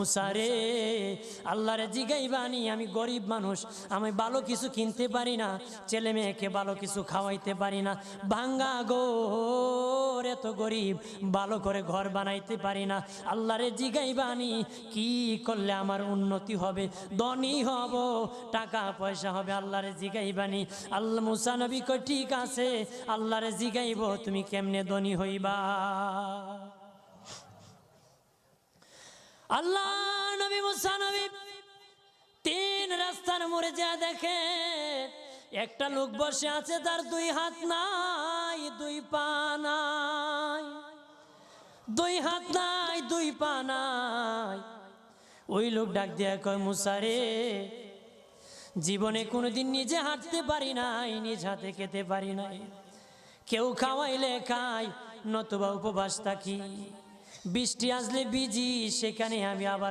মুসা রে, আল্লাহরে জিগাইবানি, আমি গরিব মানুষ, আমি ভালো কিছু কিনতে পারি না, ছেলে মেয়েকে ভালো কিছু খাওয়াইতে পারি না, ভাঙ্গা ঘর, এত গরিব, ভালো করে ঘর বানাইতে পারি না। আল্লাহরে জিগাইবানি কি করলে আমার উন্নতি হবে, ধনী হব, টাকা পয়সা হবে, আল্লাহরে জিগাইবানি। আল্লাহ মুসা নবী কই ঠিক আছে, আল্লাহরে জিগাইব তুমি কেমনে ধনী হইবা। আল্লাহ নবী মুসা নবী 3 রাস্তার মোড়ে যা দেখে একটা লোক বসে আছে, তার 2 হাত নাই, 2 পা নাই, 2 হাত নাই, 2 পা নাই। ওই লোক ডাক দিয়া কয়, মুসা রে, জীবনে কোনোদিন নিজে হাঁটতে পারি নাই, নিজ হাতে খেতে পারি নাই, কেউ খাওয়াইলে খাই, নতুবা উপবাস থাকি, বৃষ্টি আসলে ভিজি, সেখানে আমি আবার